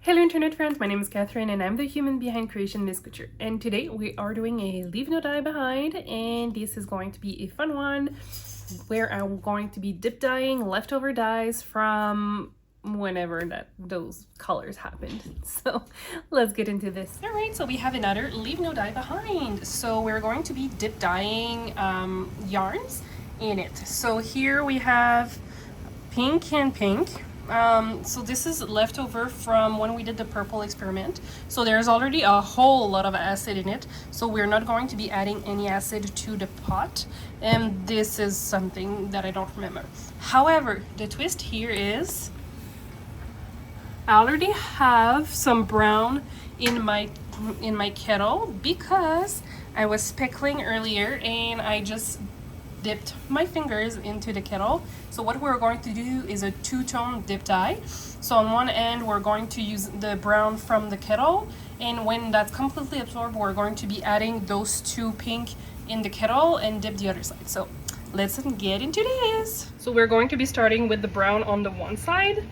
Hello internet friends, my name is Catherine and I'm the human behind Creation Miss Couture, and today we are doing a leave no dye behind, and this is going to be a fun one where I'm going to be dip dyeing leftover dyes from whenever those colors happened. So let's get into this. All right, so we have another leave no dye behind. So we're going to be dip dyeing yarns in it. So here we have pink and pink. So this is leftover from when we did the purple experiment. So there's already a whole lot of acid in it. So we're not going to be adding any acid to the pot. And this is something that I don't remember. However, the twist here is I already have some brown in my kettle because I was speckling earlier and I just dipped my fingers into the kettle. So what we're going to do is a two-tone dip dye. So on one end we're going to use the brown from the kettle, and when that's completely absorbed we're going to be adding those two pink in the kettle and dip the other side. So let's get into this. So we're going to be starting with the brown on the one side.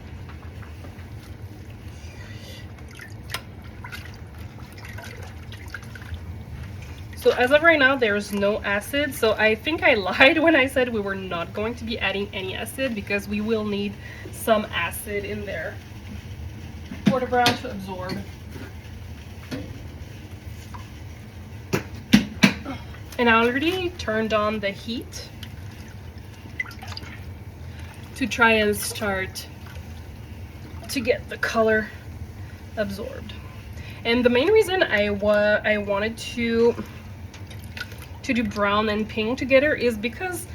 So as of right now, there's no acid. So I think I lied when I said we were not going to be adding any acid, because we will need some acid in there for the brown to absorb. And I already turned on the heat to try and start to get the color absorbed. And the main reason I wanted to do brown and pink together is because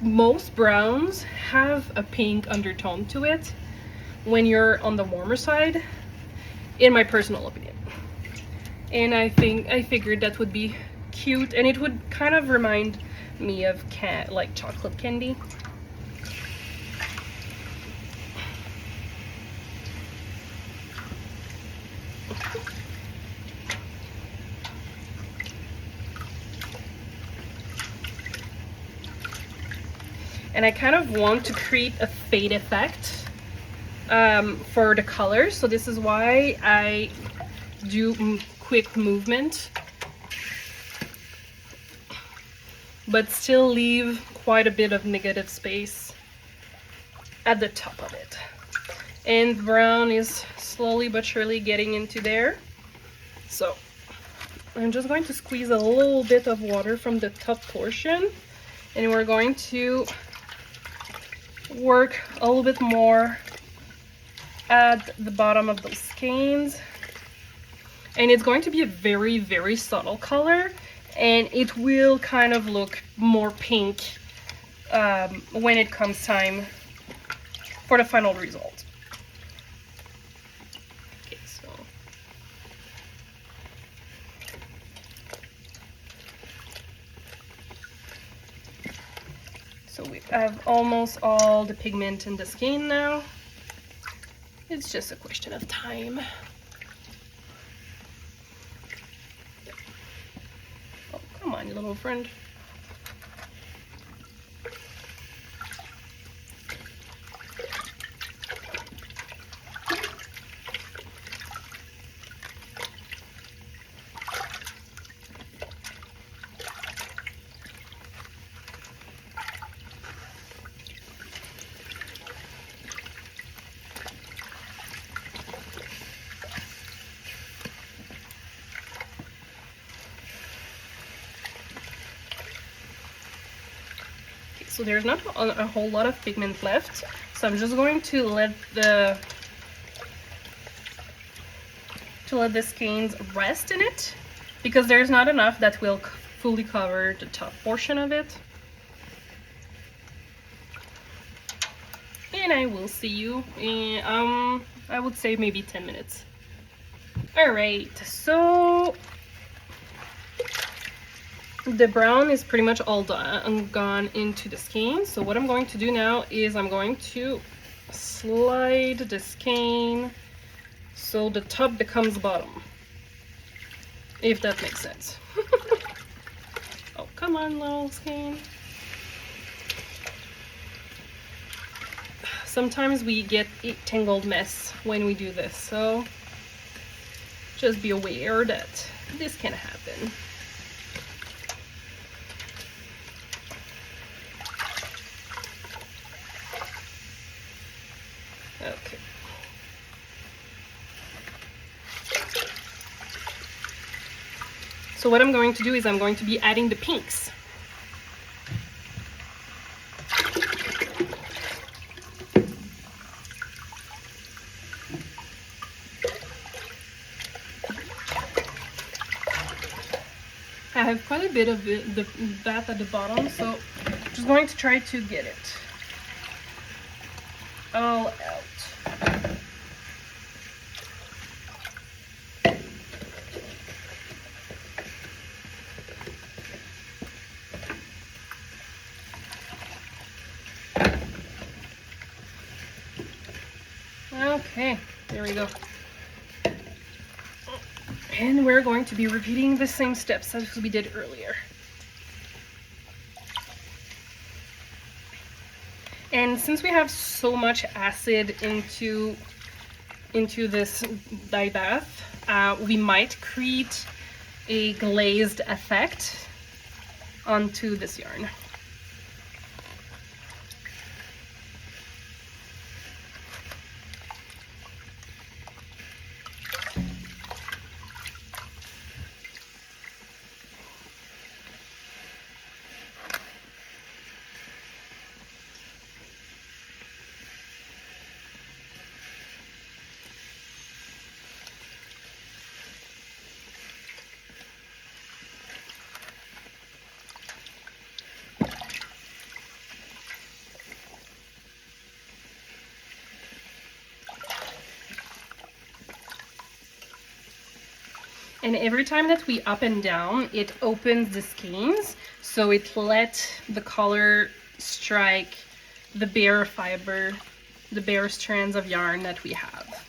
most browns have a pink undertone to it when you're on the warmer side, in my personal opinion. And I figured that would be cute, and it would kind of remind me of like chocolate candy. And I kind of want to create a fade effect for the colors. So this is why I do quick movement, but still leave quite a bit of negative space at the top of it. And brown is slowly but surely getting into there. So I'm just going to squeeze a little bit of water from the top portion, and we're going to work a little bit more at the bottom of those skeins. And it's going to be a very, very subtle color, and it will kind of look more pink when it comes time for the final result. Okay, so we have almost all the pigment in the skein now. It's just a question of time. Oh, come on, little friend. So there's not a whole lot of pigment left, so I'm just going to let the skeins rest in it, because there's not enough that will fully cover the top portion of it. And I will see you in I would say maybe 10 minutes. All right, so the brown is pretty much all done, gone into the skein. So what I'm going to do now is I'm going to slide the skein so the top becomes bottom, if that makes sense. Oh, come on, little skein. sometimes we get a tangled mess when we do this, so just be aware that this can happen. Okay. So what I'm going to do is I'm going to be adding the pinks. I have quite a bit of that at the bottom, so I'm just going to try to get it all out. Okay, there we go. And we're going to be repeating the same steps as we did earlier. And since we have so much acid into this dye bath, we might create a glazed effect onto this yarn. And every time that we up and down, it opens the skeins, so it lets the color strike the bare fiber, the bare strands of yarn that we have.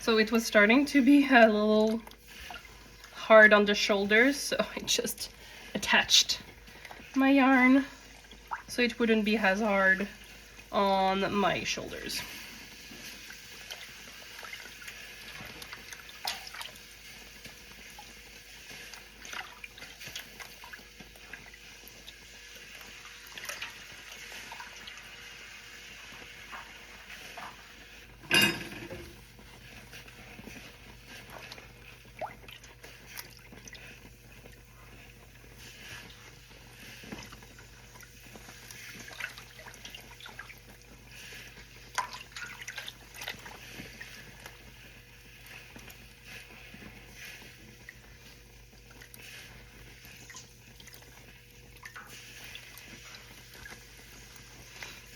So it was starting to be a little hard on the shoulders, so I just attached my yarn so it wouldn't be as hard on my shoulders.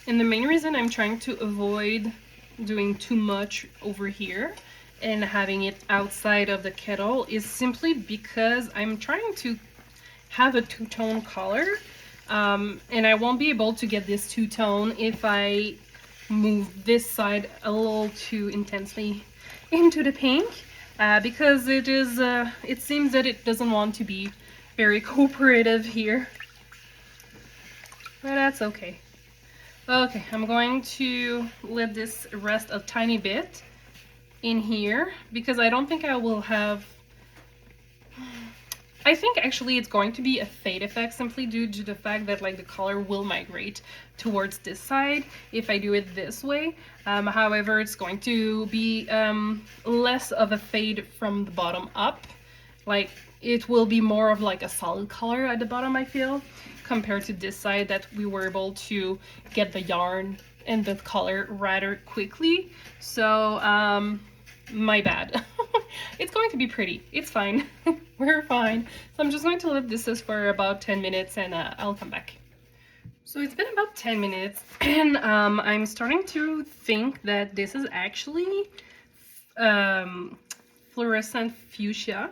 And the main reason I'm trying to avoid doing too much over here and having it outside of the kettle is simply because I'm trying to have a two-tone color, and I won't be able to get this two-tone if I move this side a little too intensely into the pink, because it seems that it doesn't want to be very cooperative here, but that's okay. Okay, I'm going to let this rest a tiny bit in here because I don't think I will have... I think actually it's going to be a fade effect simply due to the fact that like the color will migrate towards this side if I do it this way. However, it's going to be less of a fade from the bottom up. Like it will be more of like a solid color at the bottom, I feel. compared to this side that we were able to get the yarn and the color rather quickly. So my bad. It's going to be pretty. It's fine. We're fine. So I'm just going to let this sit for about 10 minutes and I'll come back. So it's been about 10 minutes and I'm starting to think that this is actually fluorescent fuchsia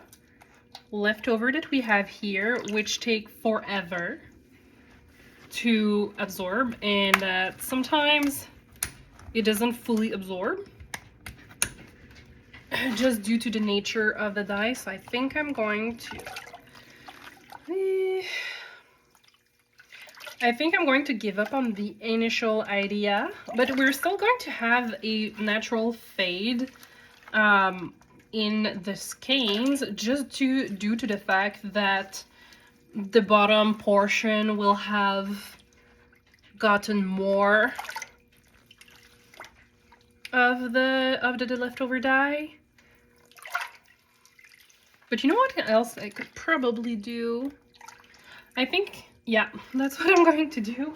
leftover that we have here, which take forever to absorb, and sometimes it doesn't fully absorb just due to the nature of the dye. So I think I'm going to give up on the initial idea, but we're still going to have a natural fade in the skeins, just due to the fact that the bottom portion will have gotten more of the leftover dye. But you know what else I could probably do? I think, yeah, that's what I'm going to do.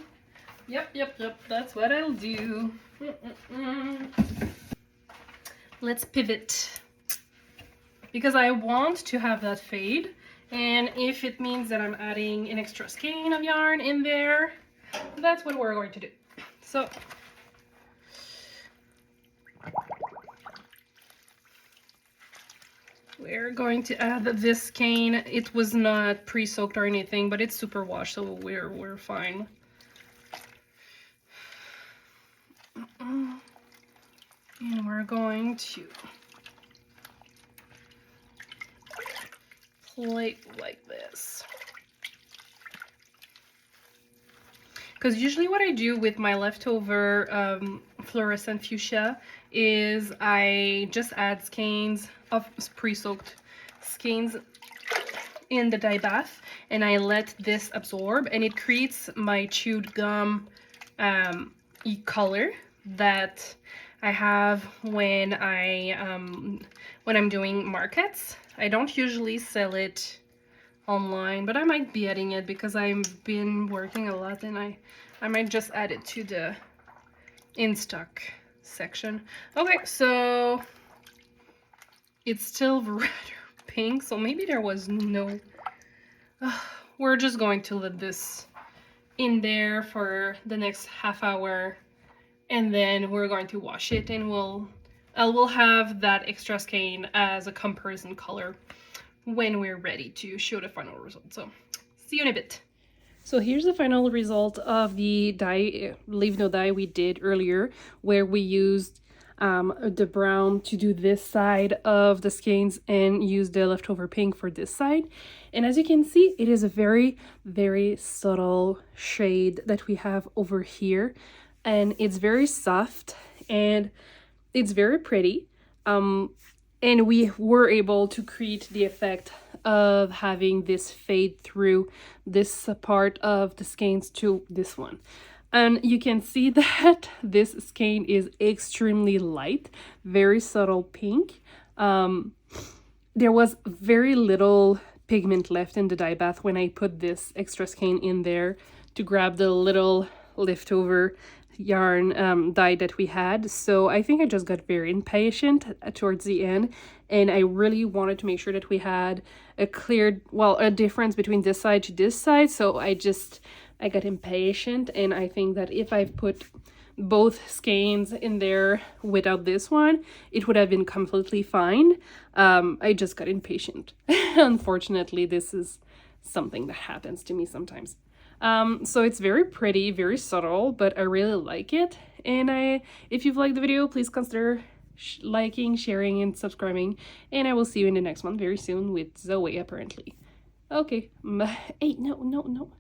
Yep, that's what I'll do. Let's pivot. Because I want to have that fade, and if it means that I'm adding an extra skein of yarn in there, that's what we're going to do. So we're going to add this skein. It was not pre-soaked or anything, but it's super washed, so we're fine. And we're going to plate like this. Because usually what I do with my leftover fluorescent fuchsia is I just add skeins of pre-soaked skeins in the dye bath, and I let this absorb, and it creates my chewed gum color that I have when I'm doing markets. I don't usually sell it online, but I might be adding it because I've been working a lot, and I might just add it to the in stock section. Okay, so it's still rather pink, so maybe there was no we're just going to let this in there for the next half hour, and then we're going to wash it, and we'll have that extra skein as a comparison color when we're ready to show the final result. So see you in a bit. So here's the final result of the dye, leave no dye we did earlier, where we used the brown to do this side of the skeins and use the leftover pink for this side. And as you can see, it is a very, very subtle shade that we have over here, and it's very soft and it's very pretty. And we were able to create the effect of having this fade through this part of the skeins to this one. And you can see that this skein is extremely light, very subtle pink. There was very little pigment left in the dye bath when I put this extra skein in there to grab the little leftover yarn dye that we had. So I think I just got very impatient towards the end, and I really wanted to make sure that we had a clear, well, a difference between this side to this side. So I got impatient, and I think that if I put both skeins in there without this one, it would have been completely fine. I just got impatient. Unfortunately, this is something that happens to me sometimes. So it's very pretty, very subtle, but I really like it. And if you've liked the video, please consider liking, sharing, and subscribing. And I will see you in the next one very soon with Zoe, apparently. Okay. Hey, no.